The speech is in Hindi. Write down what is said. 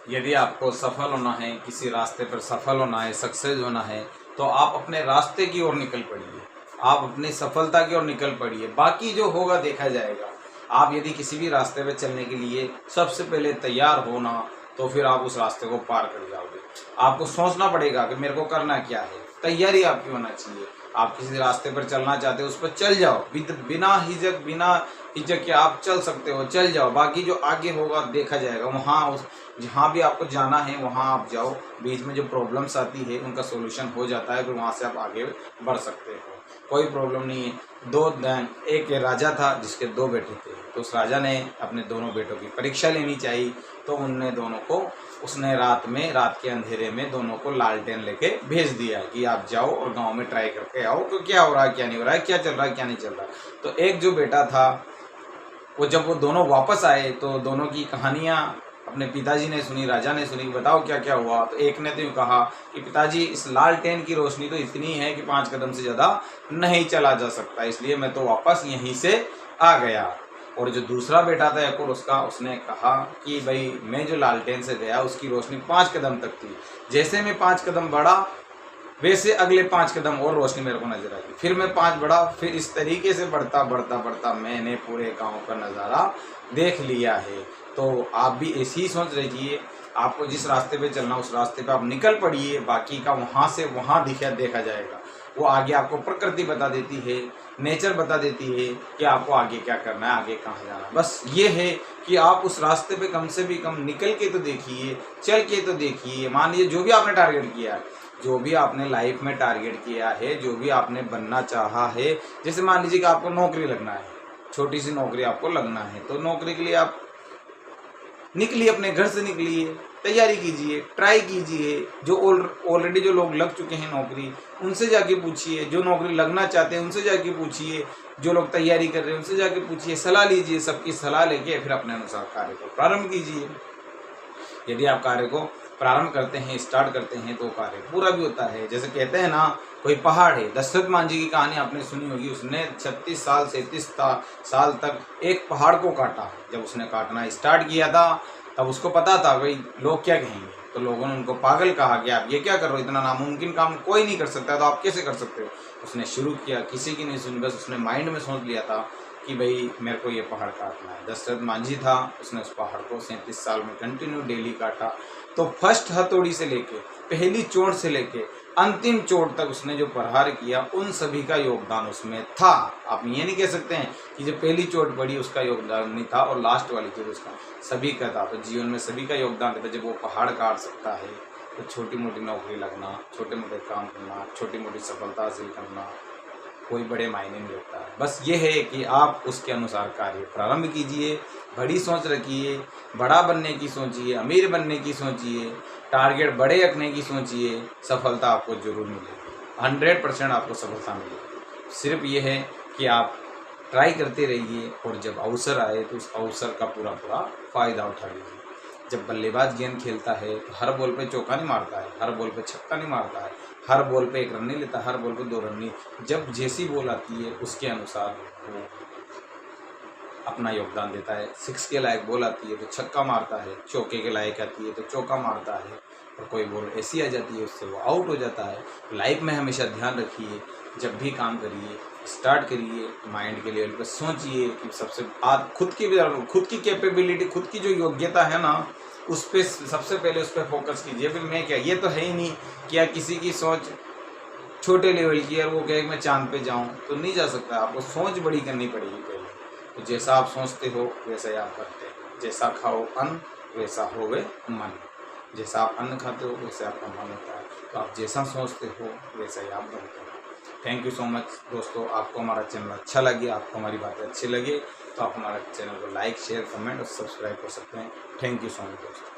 यदि आपको सफल होना है, किसी रास्ते पर सफल होना है, सक्सेस होना है, तो आप अपने रास्ते की ओर निकल पड़िए, आप अपनी सफलता की ओर निकल पड़िए। बाकी जो होगा देखा जाएगा। आप यदि किसी भी रास्ते पर चलने के लिए सबसे पहले तैयार हो ना, तो फिर आप उस रास्ते को पार कर जाओगे। आपको सोचना पड़ेगा कि मेरे को करना क्या है, तैयारी आपकी होना चाहिए। आप किसी रास्ते पर चलना चाहते हो, उस पर चल जाओ, बिना हिचक के आप चल सकते हो, चल जाओ। बाकी जो आगे होगा देखा जाएगा। वहाँ जहाँ भी आपको जाना है वहाँ आप जाओ। बीच में जो प्रॉब्लम्स आती है उनका सोल्यूशन हो जाता है, फिर वहाँ से आप आगे बढ़ सकते हो, कोई प्रॉब्लम नहीं है। एक राजा था जिसके 2 बेटे थे, तो उस राजा ने अपने दोनों बेटों की परीक्षा लेनी चाहिए, तो उनने दोनों को उसने रात के अंधेरे में दोनों को लालटेन लेके भेज दिया कि आप जाओ और गांव में ट्राई करके आओ कि क्या हो रहा है, क्या नहीं हो रहा है, क्या चल रहा है, क्या नहीं चल रहा है। तो एक जो बेटा था जब वो दोनों वापस आए तो दोनों की कहानियाँ अपने पिताजी ने सुनी, राजा ने सुनी, बताओ क्या क्या हुआ। तो एक ने तो यूँ कहा कि पिताजी, इस लालटेन की रोशनी तो इतनी है कि 5 कदम से ज़्यादा नहीं चला जा सकता, इसलिए मैं तो वापस यहीं से आ गया। और जो दूसरा बेटा था एक और उसने कहा कि भाई मैं जो लालटेन से गया उसकी रोशनी 5 कदम तक थी, जैसे मैं 5 कदम बढ़ा वैसे अगले 5 कदम और रोशनी मेरे को नजर आई, फिर मैं 5 बढ़ा, फिर इस तरीके से बढ़ता बढ़ता बढ़ता मैंने पूरे गांव का नज़ारा देख लिया है। तो आप भी ऐसी ही सोच रखिए, आपको जिस रास्ते पे चलना उस रास्ते पे आप निकल पड़िए, बाकी का वहाँ से वहाँ देखा जाएगा। वो आगे आपको प्रकृति बता देती है, नेचर बता देती है कि आपको आगे क्या करना है, आगे कहाँ जाना है। बस ये है कि आप उस रास्ते पे कम से भी कम निकल के तो देखिए, चल के तो देखिए। मान लीजिए जो भी आपने टारगेट किया है, जो भी आपने लाइफ में टारगेट किया है, जो भी आपने बनना चाहा है, जैसे मान लीजिए कि आपको नौकरी लगना है, छोटी सी नौकरी आपको लगना है, तो नौकरी के लिए आप निकलिए, अपने घर से निकलिए, तैयारी कीजिए, ट्राई कीजिए। जो ऑलरेडी जो लोग लग चुके हैं नौकरी, उनसे जाके पूछिए। जो नौकरी लगना चाहते हैं उनसे जाके पूछिए। जो लोग तैयारी कर रहे हैं उनसे जाके पूछिए, सलाह लीजिए। सबकी सलाह लेके फिर अपने अनुसार कार्य को प्रारंभ कीजिए। यदि आप कार्य को प्रारंभ करते हैं, स्टार्ट करते हैं, तो कार्य पूरा भी होता है। जैसे कहते हैं ना, कोई पहाड़ है, दशरथ मान जी की कहानी आपने सुनी होगी। उसने 36 साल 37 साल तक एक पहाड़ को काटा। जब उसने काटना स्टार्ट किया था तब उसको पता था भाई लोग क्या कहेंगे, तो लोगों ने उनको पागल कहा कि आप ये क्या कर रहे हो, इतना नामुमकिन काम कोई नहीं कर सकता, तो आप कैसे कर सकते हो। उसने शुरू किया, किसी की नहीं सुनी, बस उसने माइंड में सोच लिया था कि भाई मेरे को ये पहाड़ काटना है। दशरथ मांझी था, उसने उस पहाड़ को 37 साल में कंटिन्यू डेली काटा। तो फर्स्ट हथौड़ी से लेके, पहली चोट से लेके अंतिम चोट तक उसने जो प्रहार किया, उन सभी का योगदान उसमें था। आप ये नहीं कह सकते हैं कि जो पहली चोट पड़ी उसका योगदान नहीं था और लास्ट वाली चोट उसका, सभी का था। तो जीवन में सभी का योगदान रहता है। जब वो पहाड़ काट सकता है तो छोटी मोटी नौकरी लगना, छोटे मोटे काम करना, छोटी मोटी सफलता हासिल करना कोई बड़े मायने नहीं रखता है। बस ये है कि आप उसके अनुसार कार्य प्रारंभ कीजिए, बड़ी सोच रखिए, बड़ा बनने की सोचिए, अमीर बनने की सोचिए, टारगेट बड़े रखने की सोचिए, सफलता आपको जरूर मिलेगी। 100% आपको सफलता मिलेगी। सिर्फ ये है कि आप ट्राई करते रहिए और जब अवसर आए तो उस अवसर का पूरा फ़ायदा उठा लीजिए। जब बल्लेबाज गेंद खेलता है तो हर बॉल पे चौका नहीं मारता है, हर बॉल पे छक्का नहीं मारता है, हर बॉल पे 1 रन नहीं लेता, हर बॉल पे 2 रन नहीं। जब जैसी बॉल आती है उसके अनुसार वो अपना योगदान देता है। 6 के लायक बॉल आती है तो छक्का मारता है, चौके के लायक आती है तो चौका मारता है, और कोई बॉल ऐसी आ जाती है उससे वो आउट हो जाता है। लाइफ में हमेशा ध्यान रखिए, जब भी काम करिए, स्टार्ट करिए, माइंड के लेवल पर सोचिए कि सबसे आप खुद की कैपेबिलिटी, खुद की जो योग्यता है ना, उस पर सबसे पहले उस पर फोकस कीजिए। फिर मैं क्या, ये तो है ही नहीं कि या किसी की सोच छोटे लेवल की है और वो कहे मैं चांद पे जाऊं, तो नहीं जा सकता। आपको सोच बड़ी करनी पड़ेगी पहले। तो जैसा आप सोचते हो वैसा ही आप करते हैं। जैसा खाओ अन्न वैसा होवे मन। जैसा आप अन्न खाते हो वैसे आपका मन होता है। तो आप जैसा सोचते हो वैसा ही आप बनते हो। थैंक यू सो मच दोस्तों। आपको हमारा चैनल अच्छा लगे, आपको हमारी बातें अच्छी लगे, तो आप हमारे चैनल को लाइक, शेयर, कमेंट और सब्सक्राइब कर सकते हैं। थैंक यू सो मच दोस्तों।